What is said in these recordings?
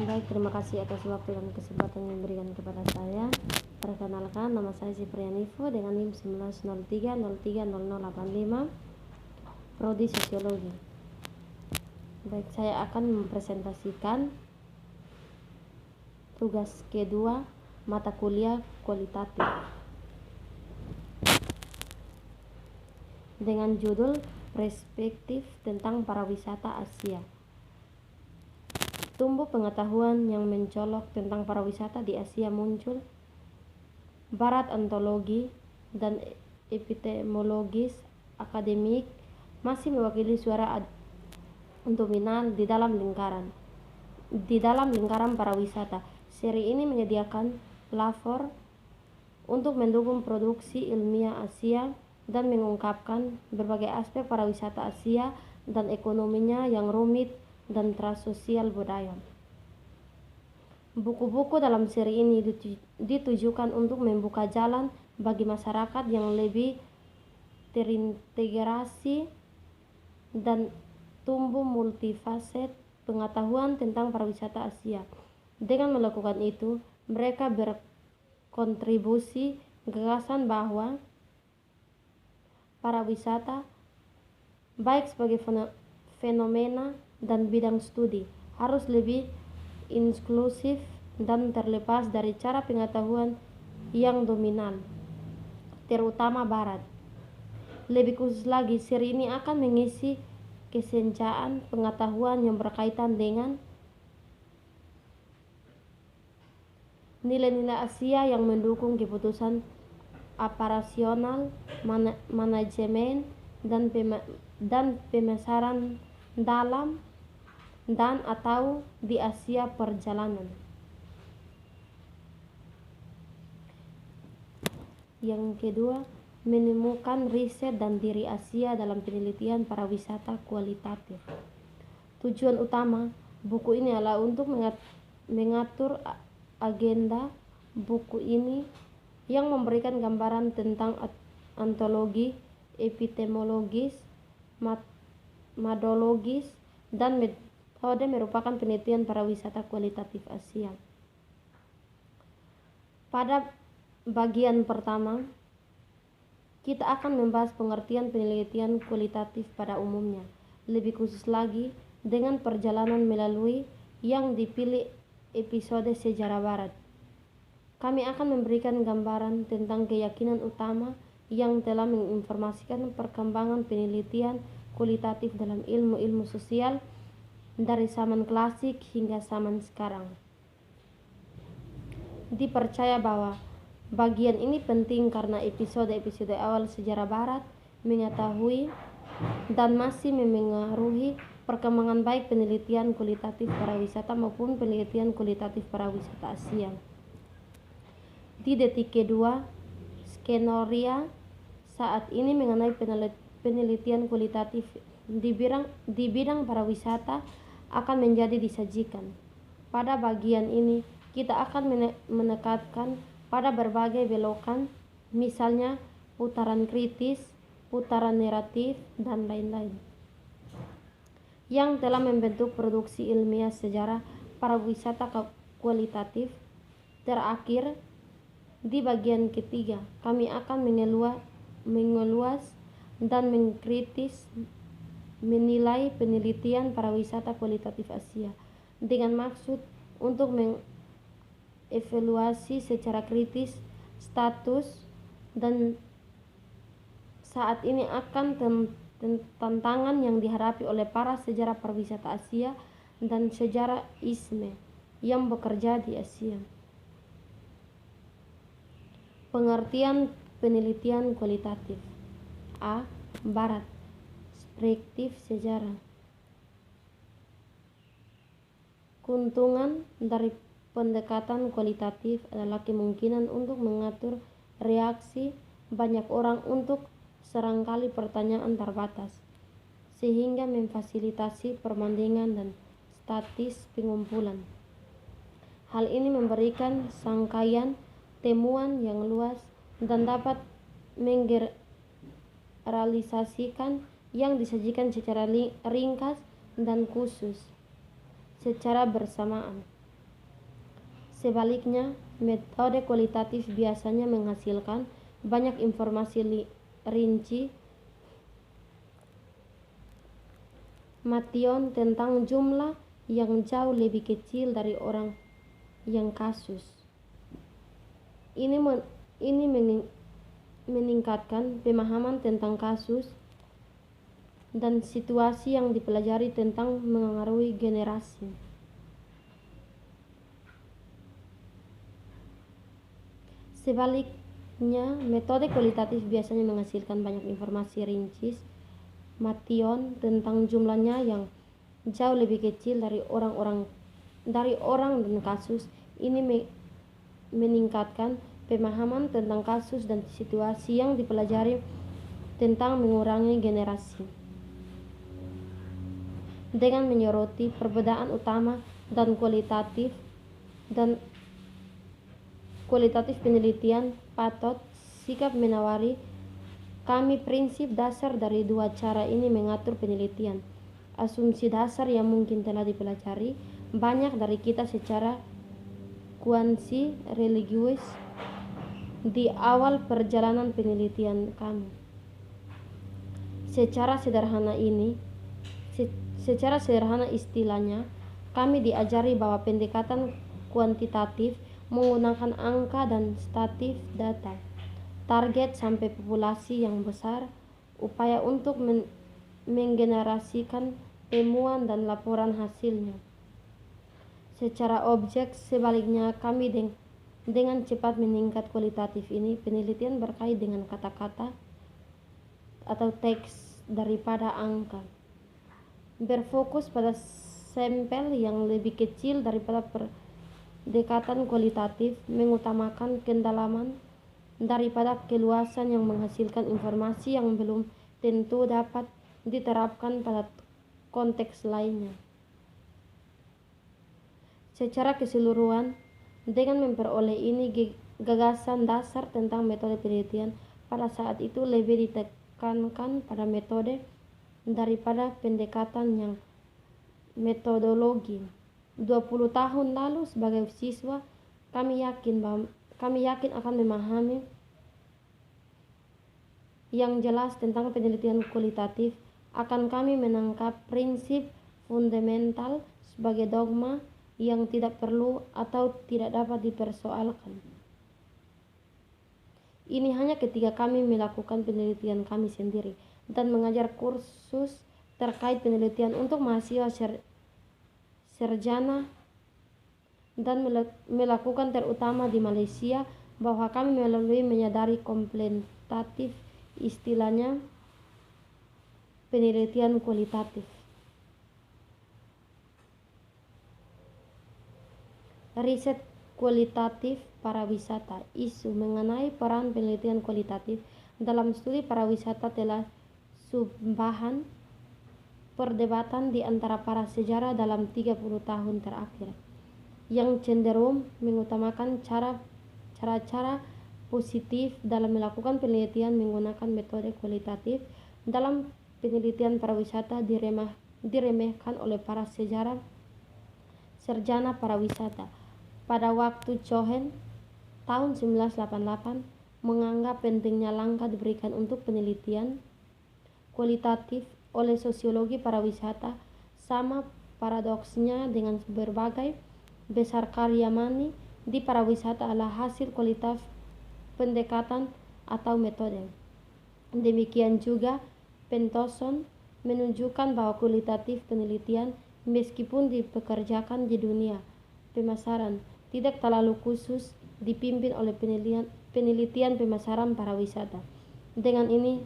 Baik, terima kasih atas waktu dan kesempatan yang diberikan kepada saya. Perkenalkan, nama saya Ciprianivo dengan NIM 1903030085, Prodi Sosiologi. Baik, saya akan mempresentasikan tugas kedua mata kuliah kualitatif dengan judul Perspektif tentang Pariwisata Asia. Tumbuh pengetahuan yang mencolok tentang pariwisata di Asia muncul. Barat ontologi dan epistemologis akademik masih mewakili suara dominan di dalam lingkaran pariwisata. Seri ini menyediakan platform untuk mendukung produksi ilmiah Asia dan mengungkapkan berbagai aspek pariwisata Asia dan ekonominya yang rumit dan transosial budaya. Buku-buku dalam seri ini ditujukan untuk membuka jalan bagi masyarakat yang lebih terintegrasi dan tumbuh multifaset pengetahuan tentang pariwisata Asia. Dengan melakukan itu, mereka berkontribusi gagasan bahwa pariwisata, baik sebagai fenomena dan bidang studi, harus lebih inklusif dan terlepas dari cara pengetahuan yang dominan, terutama Barat. Lebih khusus lagi, seri ini akan mengisi kesenjangan pengetahuan yang berkaitan dengan nilai-nilai Asia yang mendukung keputusan operasional, manajemen, dan pemasaran dalam dan atau di Asia perjalanan. Yang kedua, menemukan riset dan diri Asia dalam penelitian pariwisata kualitatif. Tujuan utama buku ini adalah untuk mengatur agenda buku ini yang memberikan gambaran tentang ontologi, epistemologis, metodologis, dan metode merupakan penelitian pariwisata kualitatif Asia. Pada bagian pertama, kita akan membahas pengertian penelitian kualitatif pada umumnya, lebih khusus lagi dengan perjalanan melalui yang dipilih episode sejarah Barat. Kami akan memberikan gambaran tentang keyakinan utama yang telah menginformasikan perkembangan penelitian kualitatif dalam ilmu-ilmu sosial dari zaman klasik hingga zaman sekarang. Dipercaya bahwa bagian ini penting karena episode-episode awal sejarah Barat mengetahui dan masih memengaruhi perkembangan baik penelitian kualitatif pariwisata maupun penelitian kualitatif pariwisata Asia. Di detik kedua, skenario saat ini mengenai penelitian kualitatif di bidang pariwisata akan menjadi disajikan. Pada bagian ini, kita akan menekankan pada berbagai belokan, misalnya putaran kritis, putaran naratif, dan lain-lain, yang telah membentuk produksi ilmiah sejarah pariwisata kualitatif. Terakhir, di bagian ketiga, kami akan mengeluas dan mengkritis menilai penelitian pariwisata kualitatif Asia dengan maksud untuk mengevaluasi secara kritis status dan saat ini akan tantangan yang dihadapi oleh para sejarah pariwisata Asia dan sejarah ISME yang bekerja di Asia. Pengertian penelitian kualitatif. A. Barat. Perspektif sejarah. Keuntungan dari pendekatan kualitatif adalah kemungkinan untuk mengatur reaksi banyak orang untuk serangkali pertanyaan terbatas, sehingga memfasilitasi perbandingan dan statis pengumpulan. Hal ini memberikan rangkaian temuan yang luas dan dapat menggeneralisasikan yang disajikan secara ringkas dan khusus secara bersamaan. Sebaliknya, metode kualitatif biasanya menghasilkan banyak informasi rinci Mation tentang jumlah yang jauh lebih kecil dari orang yang kasus. Ini meningkatkan pemahaman tentang kasus dan situasi yang dipelajari tentang mengaruhi generasi. Sebaliknya, metode kualitatif biasanya menghasilkan banyak informasi rinci Mation tentang jumlahnya yang jauh lebih kecil dari orang dan kasus. Ini meningkatkan pemahaman tentang kasus dan situasi yang dipelajari tentang mengurangi generasi. Dengan menyoroti perbedaan utama dan kualitatif penelitian patut sikap menawari kami prinsip dasar dari dua cara ini mengatur penelitian. Asumsi dasar yang mungkin telah dipelajari banyak dari kita secara kuansi religius di awal perjalanan penelitian kami. Secara sederhana istilahnya, kami diajari bahwa pendekatan kuantitatif menggunakan angka dan statistik data, target sampai populasi yang besar, upaya untuk menggenerasikan temuan dan laporan hasilnya. Secara objek, sebaliknya kami dengan cepat meningkat kualitatif ini, penelitian berkait dengan kata-kata atau teks daripada angka. Berfokus pada sampel yang lebih kecil daripada pendekatan kualitatif, mengutamakan kedalaman daripada keluasan yang menghasilkan informasi yang belum tentu dapat diterapkan pada konteks lainnya. Secara keseluruhan, dengan memperoleh ini gagasan dasar tentang metode penelitian pada saat itu lebih ditekankan pada metode daripada pendekatan yang metodologi. 20 tahun lalu sebagai siswa, kami yakin akan memahami yang jelas tentang penelitian kualitatif. Akan kami menangkap prinsip fundamental sebagai dogma yang tidak perlu atau tidak dapat dipersoalkan. Ini hanya ketika kami melakukan penelitian kami sendiri dan mengajar kursus terkait penelitian untuk mahasiswa sarjana dan melakukan terutama di Malaysia bahwa kami melalui menyadari komplementatif istilahnya penelitian kualitatif. Riset kualitatif pariwisata. Isu mengenai peran penelitian kualitatif dalam studi pariwisata telah subbahan perdebatan di antara para sejarah dalam 30 tahun terakhir, yang cenderung mengutamakan cara-cara positif dalam melakukan penelitian menggunakan metode kualitatif dalam penelitian pariwisata diremehkan oleh para sarjana pariwisata. Pada waktu Cohen tahun 1988 menganggap pentingnya langkah diberikan untuk penelitian kualitatif oleh sosiologi pariwisata, sama paradoksnya dengan berbagai besar karya Mani di pariwisata adalah hasil kualitatif pendekatan atau metode. Demikian juga Pentoson menunjukkan bahwa kualitatif penelitian, meskipun dipekerjakan di dunia pemasaran, tidak terlalu khusus dipimpin oleh penelitian pemasaran pariwisata. Dengan ini,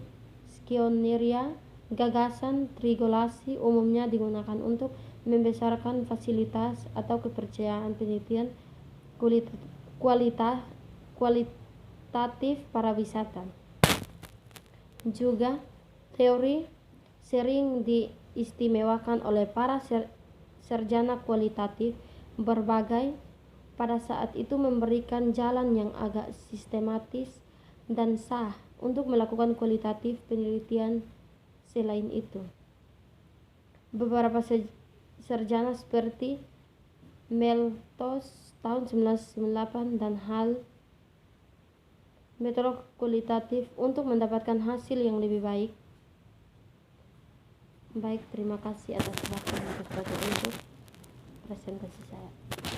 skioneria gagasan regulasi umumnya digunakan untuk membesarkan fasilitas atau kepercayaan penelitian kualitatif pariwisata. Juga teori sering diistimewakan oleh para sarjana kualitatif berbagai pada saat itu memberikan jalan yang agak sistematis dan sah untuk melakukan kualitatif penelitian. Selain itu, beberapa sarjana seperti Malthus tahun 1998 dan hal metode kualitatif untuk mendapatkan hasil yang lebih baik. Baik, terima kasih atas waktu untuk presentasi saya.